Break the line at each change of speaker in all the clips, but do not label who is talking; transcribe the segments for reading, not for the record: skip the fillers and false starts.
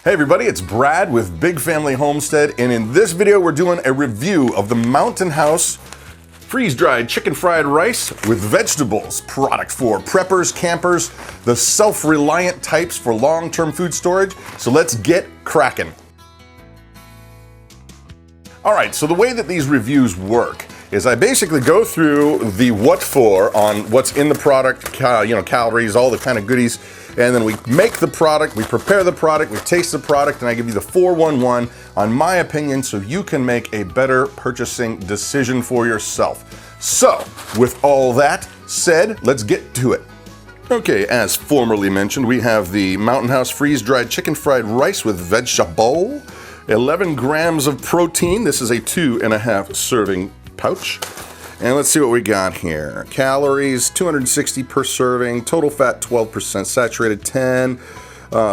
Hey everybody, it's Brad with Big Family Homestead, and in this video we're doing a review of the Mountain House freeze-dried chicken fried rice with vegetables product for preppers, campers, the self-reliant types for long-term food storage. So let's get cracking. All right, so the way that these reviews work is I basically go through the what for on what's in the product, calories, all the kind of goodies, and then we make the product, we prepare the product, we taste the product, and I give you the 411 on my opinion so you can make a better purchasing decision for yourself. So, with all that said, let's get to it. Okay, as formerly mentioned, we have the Mountain House freeze-dried chicken fried rice with vegetable, 11 grams of protein. This is a 2.5 serving pouch. And let's see what we got here. Calories, 260 per serving. Total fat, 12%. Saturated, 10.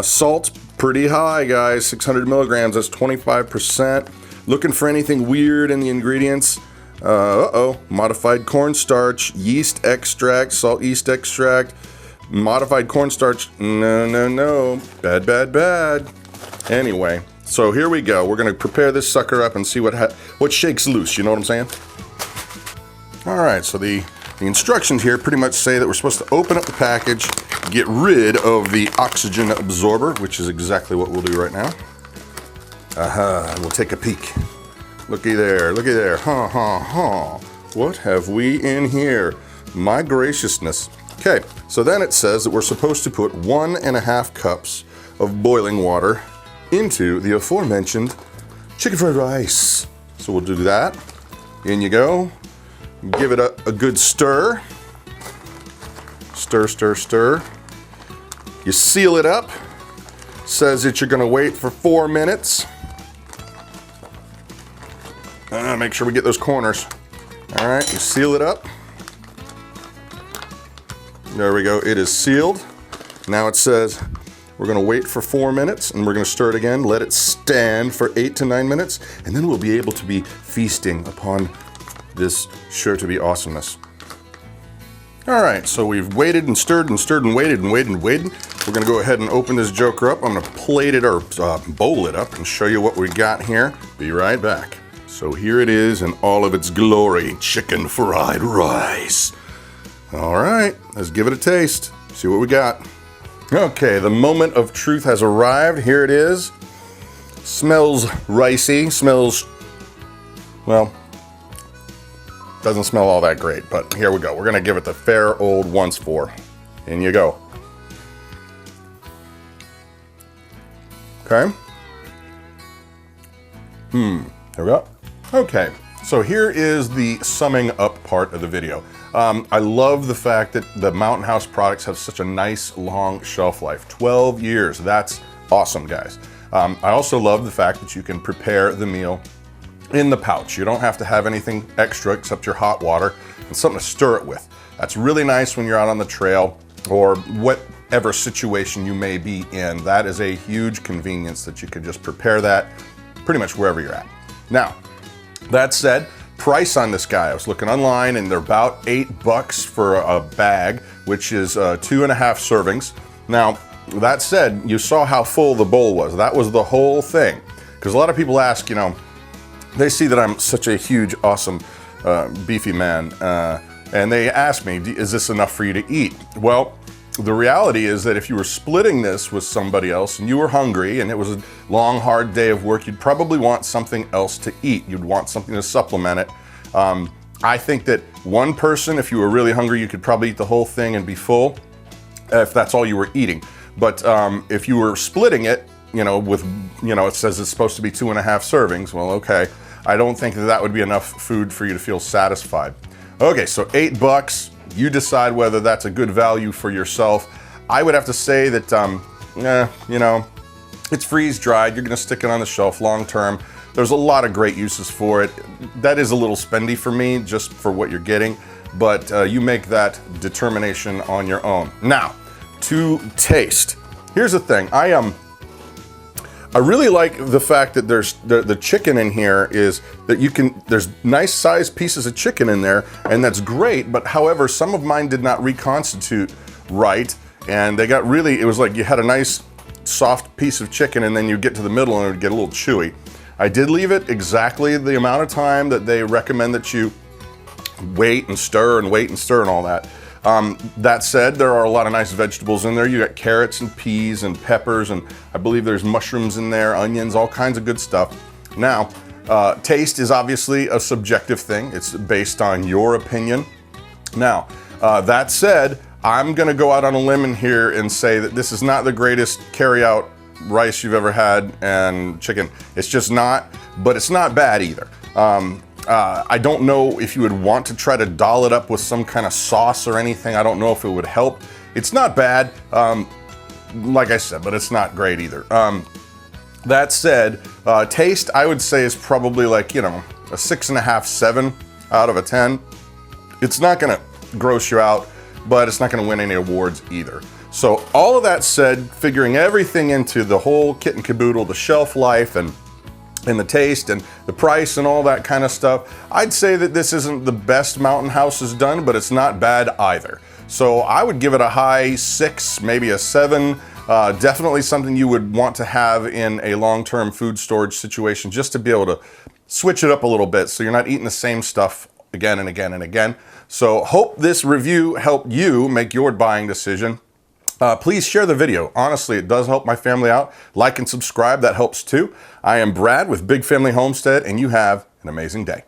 Salt, pretty high, guys. 600 milligrams, that's 25%. Looking for anything weird in the ingredients? Modified cornstarch, yeast extract, salt yeast extract. Modified cornstarch, no. Bad. Anyway, so here we go. We're gonna prepare this sucker up and see what shakes loose, you know what I'm saying? All right, so the instructions here pretty much say that we're supposed to open up the package, get rid of the oxygen absorber, which is exactly what we'll do right now. We'll take a peek. Looky there. What have we in here? My graciousness. Okay, so then it says that we're supposed to put 1.5 cups of boiling water into the aforementioned chicken fried rice. So we'll do that. In you go. Give it a good stir. Stir. You seal it up. Says that you're gonna wait for 4 minutes. Make sure we get those corners. All right, you seal it up. There we go, it is sealed. Now it says we're gonna wait for 4 minutes and we're gonna stir it again, let it stand for 8 to 9 minutes, and then we'll be able to be feasting upon this sure to be awesomeness. All right, so we've waited and stirred and waited. We're gonna go ahead and open this joker up. I'm gonna plate it or bowl it up and show you what we got here. Be right back. So here it is in all of its glory, chicken fried rice. All right, let's give it a taste. See what we got. Okay, the moment of truth has arrived. Here it is. Smells ricey, well, doesn't smell all that great, but here we go. We're gonna give it the fair old once for. In you go. Okay. There we go. Okay, so here is the summing up part of the video. I love the fact that the Mountain House products have such a nice long shelf life. 12 years, that's awesome, guys. I also love the fact that you can prepare the meal in the pouch. You don't have to have anything extra except your hot water and something to stir it with. That's really nice when you're out on the trail or whatever situation you may be in. That is a huge convenience that you can just prepare that pretty much wherever you're at. Now, that said, price on this guy, I was looking online and they're about $8 for a bag, which is 2.5 servings. Now, that said, you saw how full the bowl was. That was the whole thing. Because a lot of people ask, they see that I'm such a huge, awesome, beefy man, and they ask me, is this enough for you to eat? Well, the reality is that if you were splitting this with somebody else and you were hungry and it was a long, hard day of work, you'd probably want something else to eat. You'd want something to supplement it. I think that one person, if you were really hungry, you could probably eat the whole thing and be full, if that's all you were eating. But if you were splitting it, it says it's supposed to be 2.5 servings. Well, okay. I don't think that would be enough food for you to feel satisfied. Okay, so $8. You decide whether that's a good value for yourself. I would have to say that, it's freeze-dried. You're gonna stick it on the shelf long term. There's a lot of great uses for it. That is a little spendy for me, just for what you're getting, but you make that determination on your own. Now, to taste. Here's the thing, I really like the fact that there's the chicken in here is that there's nice sized pieces of chicken in there, and that's great, but however, some of mine did not reconstitute right, and they got really, it was like you had a nice soft piece of chicken and then you get to the middle and it would get a little chewy. I did leave it exactly the amount of time that they recommend that you wait and stir and all that. That said, there are a lot of nice vegetables in there. You got carrots and peas and peppers, and I believe there's mushrooms in there, onions, all kinds of good stuff. Now, taste is obviously a subjective thing. It's based on your opinion. Now, that said, I'm gonna go out on a limb in here and say that this is not the greatest carry-out rice you've ever had and chicken. It's just not, but it's not bad either. I don't know if you would want to try to doll it up with some kind of sauce or anything. I don't know if it would help. It's not bad, like I said, but it's not great either. That said, taste, I would say, is probably like, you know, a 6.5, 7 out of a 10. It's not gonna gross you out, but it's not gonna win any awards either. So all of that said, figuring everything into the whole kit and caboodle, the shelf life and the taste and the price and all that kind of stuff, I'd say that this isn't the best Mountain House has done, but it's not bad either. So I would give it a high 6, maybe a 7. Definitely something you would want to have in a long-term food storage situation, just to be able to switch it up a little bit so you're not eating the same stuff again and again and again. So hope this review helped you make your buying decision. Please share the video. Honestly, it does help my family out. Like and subscribe, that helps too. I am Brad with Big Family Homestead, and you have an amazing day.